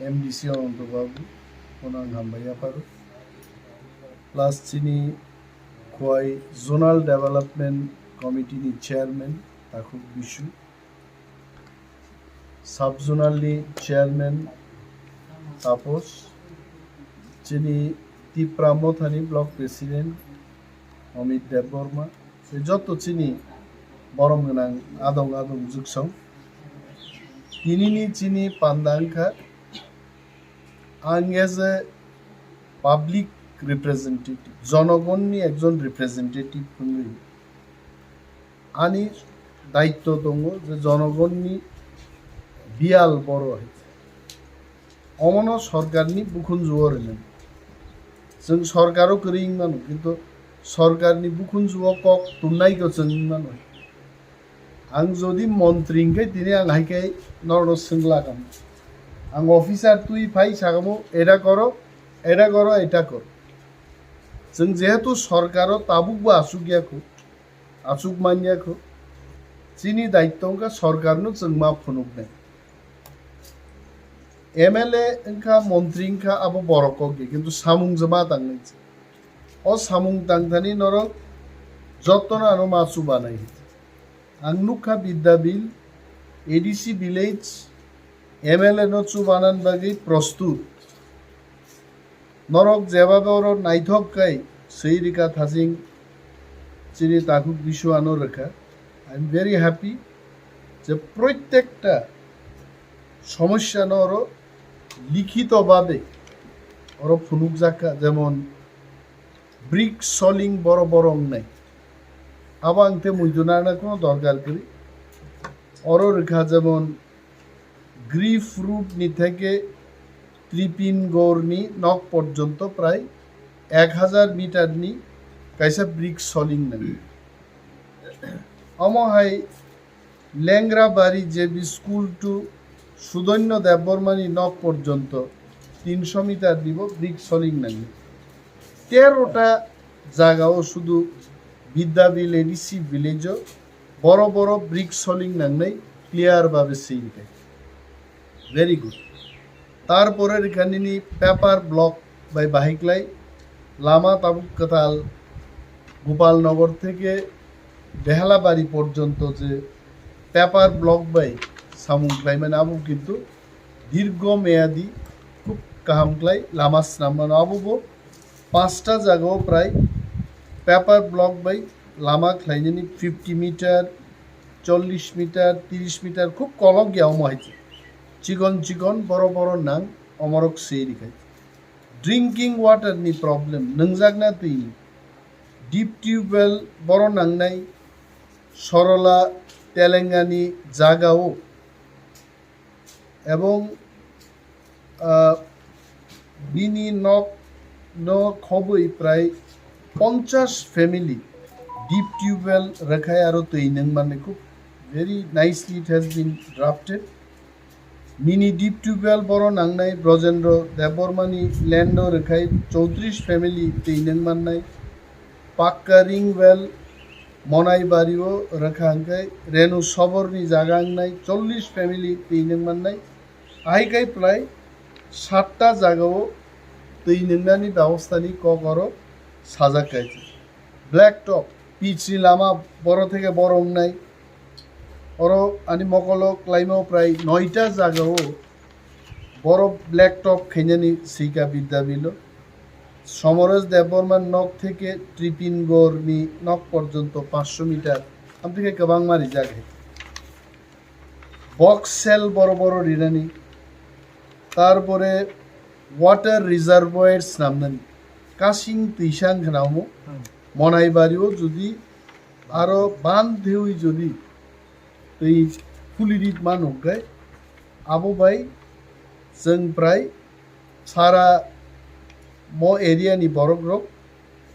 MDC অনন্ত বাবু ওনাং হামবাইয়া পারো প্লাস চিনি খোয়াই জোনাল ডেভেলপমেন্ট কমিটিনি চেয়ারম্যান তাকুক বিশু সাব জোনালনি চেয়ারম্যান তাপস চিনি তিপ্রামথানি ব্লক প্রেসিডেন্ট অমিত দেববর্মা যত চিনি বরম गोनां আদং আদং जुगसं তিনিনি চিনি পান্দাংখা आं एज ए पाब्लिक रिप्रेजेंटेटिव जनगणनि एकजन रिप्रेजेंटेटिव होननानै आंनि दायित्व दङ जे जनगणनि बियाल बर' अमनो सरकारनि बुखुन जुवरनो जों सरकारो करिं मानो किन्तु सरकारनि बुखुन जुव कक तुनायखौ जों मानो आं जदि मन्त्रींखाय दिनै आं हायखाय नरनो सोंलागाम आं अफिसार तुई फाई सागामो एडा करो एडा करो जों जेहेतु सरकारो ताबुकबो आसुगियाखौ आसुक मानियाखौ चिनि दायित्वंका सरकारनो जों मा फुनुकनाय MLA इंखा मंत्री इंखा आबो बरकगे किन्तु सामुं जमा तांनाय अ सामुं तांथानि नरक जतन आनो मासु बानाय आं नुखा बिद्याबिल ADC विलेज MLA नचु बानान बागै प्रस्तुत नरक जेबाबे और नाइथकाय सैरिका थाजिं चिनि ताकुक बिशु आनो रेखा आई एम वेरी हैप्पी जे प्रत्येकटा समस्या नर लिखित भावे और फुनुक जाका जेमन ब्रिक सलिंग बड़ बड़ अंगनाय आबा आंते मुइदुनाना कोनो दरकार करी और रेखा जेमन ग्रीफ रूट नि थेके त्रिपिन गौरनी नक पर्यन्त प्राय 1000 मीटर नि कैसा ब्रिक सलिंग नंगी अमहाय लेंग्राबाड़ी जेबी स्कूल टू सुधन्य देवबर्मानी नक पर्यन्त 300 मीटर দিব ब्रिक सलिंग नंगी 13টা জায়গাও শুধু বিদ্যাবিল ADC ভিলেজও বড় বড় ব্রিক সলিং নাংনাই ক্লিয়ার ভাবে সেইখানে वेरी गुड तारपरे एखाने पेपार ब्लक बाय बाहिकलाई लामा ताबुक कताल गोपालनगर थेके बेहला बाड़ी पर्यन्त जे पेपार ब्लक बाय सामुंक्लाई माने आबो किन्तु दीर्घ मेयादी खूब काहामक्लाई लामा स्नामान आबो 5टा जायगायाव प्राय पेपार ब्लक बाय लामा ख्लाइनायनि 50 मीटर 40 मीटर 30 मीटर खूब कलक गयाव माहिती चिकन चिकन बड़ बड़ नां अमरक सेरिखाय ड्रिंकिंग वाटर नि प्रॉब्लम नंजागना तैनि डीप ट्यूबवेल बड़ नांनाय सरला तेलेंगानी जागाओ एवं बिनि नक न खबै प्राय 50 फैमिली डीप ट्यूबवेल रेखाय आरो तै नों माने खूब very nicely it has been drafted mini deep tubewell बड़ नांनाय ब्रजेंद्र देवबर्मानी लैंडो रेखाय 34 फैमिली तैनों माननाय पाक्का रिंग वेल मनाईबाड़ीओ रेखांखाय रेणु सबरनी जागा आंनाय 40 फैमिली तैनों माननाय आहिकाय प्राय 7टा जागाओ तैनोंनानि व्यवस्थानी करो साजाकाय ब्लैक टप पिचनि लामा बड़ थेके बड़ अंगनाय और आनी मकल क्लाइमो प्राय 9टा जागाओ बड़ ब्लैक टप खेनानी सैका विद्याबिल समरेश देवबर्मान नक थेके त्रिपिनगढ़नी नक पर्यन्त 500 मीटर आम थेके गोबां मारि जागाय बक्स सेल बड़ बड़ रिनानी तारपरे वाटर रिजार्वयर्स नामनानी कासिं तैसां होनामो मनाईबाड़ीओ जुदि आरो बांध देउई जुदि तै फुलिरित मानुगाय आबो बाय जों प्राय सारा म एरियानि बरग्रक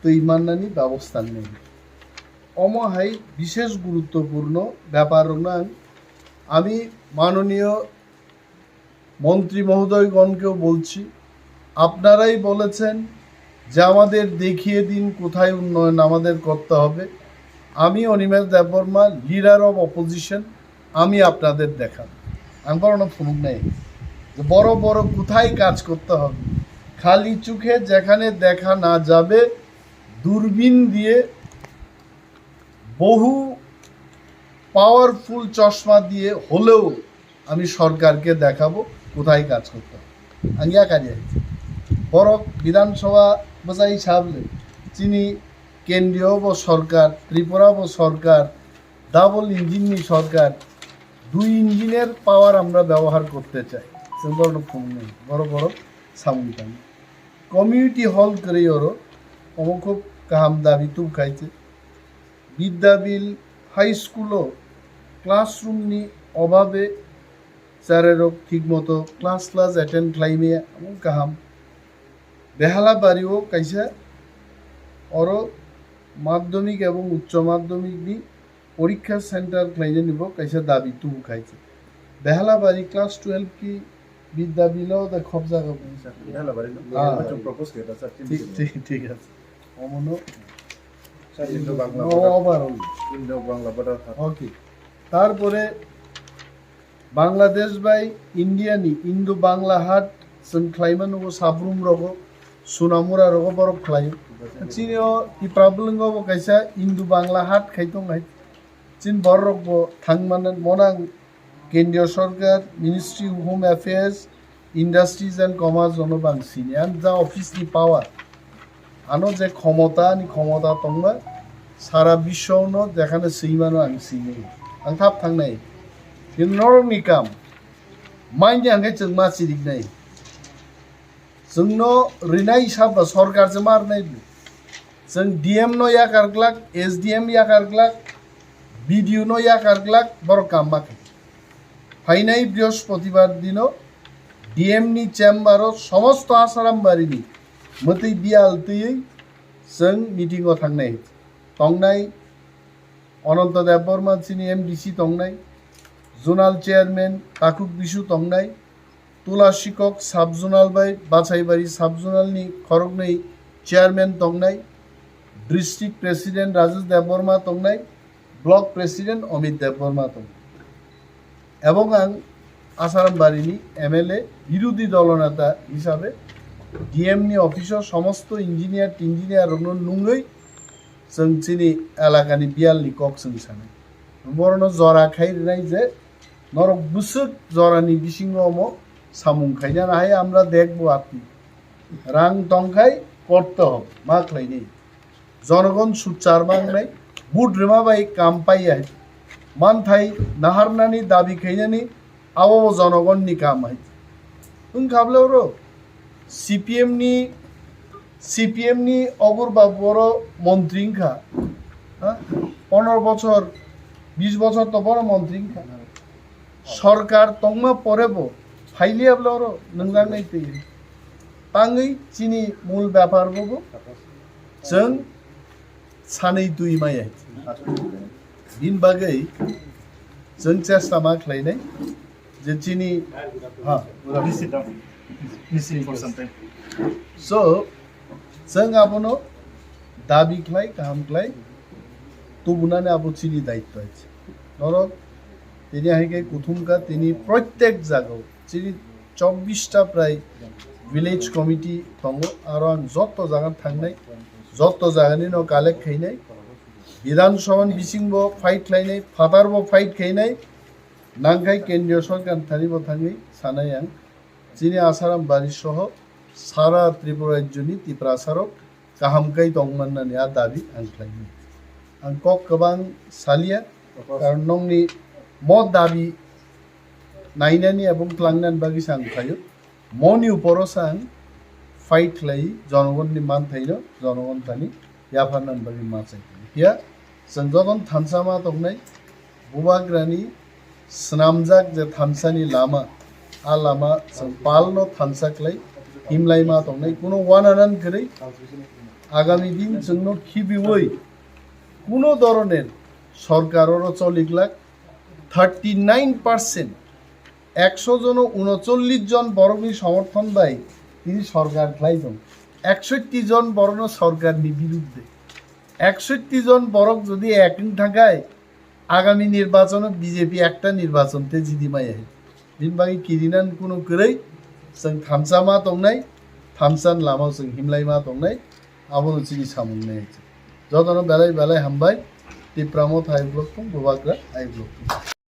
तै माननानि व्यवस्था नेই अमहाय विशेष गुरुत्वपूर्ण ব্যাপার আমি माननीय मंत्री महोदयगणकेও বলছি আপনারাই বলেছেন যে আমাদের দেখিয়ে দিন কোথায় উন্নয়ন আমাদের করতে হবে আমি Animesh Debbarma leader of opposition আমি আপনাদের দেখাব আমি বড় ফোন নাই বড় বড় কোথায় কাজ করতে হবে, খালি চোখে যেখানে দেখা না যাবে দূরবীন দিয়ে বহু পাওয়ারফুল চশমা দিয়ে হলেও আমি সরকারকে দেখাবো কোথায় কাজ করতে হবে। আঙ্গিয়া কাজে বড় বিধানসভা বোঝাই সাবলে চিনি কেন্দ্রীয় সরকার ত্রিপুরা সরকার ডাবল ইঞ্জিন সরকার 2 ইঞ্জিনের পাওয়ার আমরা ব্যবহার করতে চাই। ফোন নেই বড় বড় সামুন কমিউনিটি হল করে ওরও খুব কাহাম দাবি তুম খাইছে বিদ্যাবিল হাই স্কুলও ক্লাসরুমনি অভাবে স্যারেরও ঠিকমতো ক্লাস অ্যাটেন্ড খাইমে এমন কাহাম বেহালা বাড়িও কাইসা অরো মাধ্যমিক এবং উচ্চ মাধ্যমিক নি পরীক্ষা সেন্টার খাইজে নিব কাইসা দাবি তুম খাইছে বেহালা বাড়ি ক্লাস 12 কি বিদ্যাবিলও খব জায়গা ঠিক আছে অমনো তারপরে বাংলাদেশ বাই ইন্ডিয়ানি ইন্দো বাংলা হাট जों ख्लाइमान साब्रुम रगो सुनामुरा रगो बरफ ख्लायो चिनियो इ प्रॉब्लम गो कैसा इन्दु बांग्ला हाट खाइतो हाइ चिन बरफ बो थांगमान मनां केंद्रीय सरकार ministry of home affairs industries and commerce जनो बांसिन एंड जा ऑफिस नि पावर आनो जे क्षमता तंबा सारा विश्वनो जेखाने सैमानो आं सिनि आं थाब थांनाय इन नरनि काम माइन्ड आंगे जों मासि दिगनाय जोंनो रिनाय हिसाब सरकार जे मारनाय जों डीएम नो या कारग्लाक एसडीएम या कारग्लाक बीडीओ नो या कारग्लाक बर काम माखे फाइनाय बृहस्पतिबार दिनो डीएम नि चेम्बारो समस्त आसाराम बारिनि मतै बियालतै जों मिटिंगआव थांनाय तंनाय अनंत देव बर्मा चिनि एमडीसी तंनाय जोनाल चेयरमैन काकुक बिशु तंनाय तुला शिक्षक साब जोनाल बाय बाछाइबारी साब जोनाल नि खरगनै चेयरमैन तंनाय district president Rajesh Debbarma तंनाय block president Amit Debbarma तंनाय एवं आं आसाराम बारिनि एमएलए विरोधी दलनेता हिसाबे डीएम नि अफिसआव समस्त इंजिनियर नुंगै जों चिनि एलाकानि बियालनि कक जों सानो बरनो जरा खाइनाय जे नरक बुसुक जरानि बिसिङाव सामुं खाइना हाय আমরা দেখব আপনি রাং টংখাই করতে হবে মা খাইনি জনগণ সুচার বাংলাই বুট রেমা বাই কাম পাইয়াই মানথাই নাহারনানি দাবি খাইনানি আও জনগণনি কাম হাই তুম খাবলেও রো সিপিএম নি অগর বাবুর মন্ত্রী খা 15 বছর 20 বছর তো বড় মন্ত্রী খা সরকার তংমা পরেবো फाइलि आबलारो नंगांनाय फैयो ताङै चिनि मूल व्यापार बो जों सानै दुई माय दिन बागै जों चेष्टा मा खालायनाय जे चिनि सो जों आबनो दाबि खालाय गाहाम खालाय तुबुनाने आबो चिनि दायित्व আছে ধরো তিনি আগে কুথুমকা তিনি প্রত্যেক জায়গায় चिनि 24टा प्राय विलेज कमिटी दङ आरो आं जत जागा थांनाय जत जागानि न कालेक्ट खाइनाय विधानसभा बिसिंबो फाइट खाइनाय फादारबो फाइट खाइनाय नांखाय केंद्रीय सरकार थानिबो थाङै सानाय आं चिनि आसाराम बारि सह सारा त्रिपुरा राज्यनि तिप्रासारक गाहामखाय दंमोननानै आ दाबि आं खालामो आं कक गोबां सालिया कारण नंनि म दाबि नाइनानी एवं क्लांगनान बागि सांग खायो मनि उपरो सांग फाइट लाई जनगणनि मान थाइनो जनगण थानि याफानन बागि माचाइ हिया संजगन थानसामा तंनाय बुबाग्रानि स्नामजाक जे थानसानि लामा आ लामा जों पालनो थानसाकलाय हिमलाइमा तंनाय कुनो वानानान करे आगामी दिन जोंनो खिबिवै कुनो धरनेर सरकाररो चलिगलाक 39% 100 জন 39 জন বরণী সমর্থন দেয় তিনি সরকার খাইজন 61 জন বরণ সরকারনি বিরুদ্ধে 61 জন বরক যদি একই থাকায় আগামী নির্বাচনে বিজেপি একটা নির্বাচনতে জিদি মাই बिनबागै किरिनान कुनु गरै जों थामसा दंनाय थामसान लामाव जों हिमलायमा दंनाय आबनो जोंनि सामुंनाय जदनो बेलाय बेलाय हामबाय टिप्रामो थाइ ब्लक बबाग्रा आइ ब्लक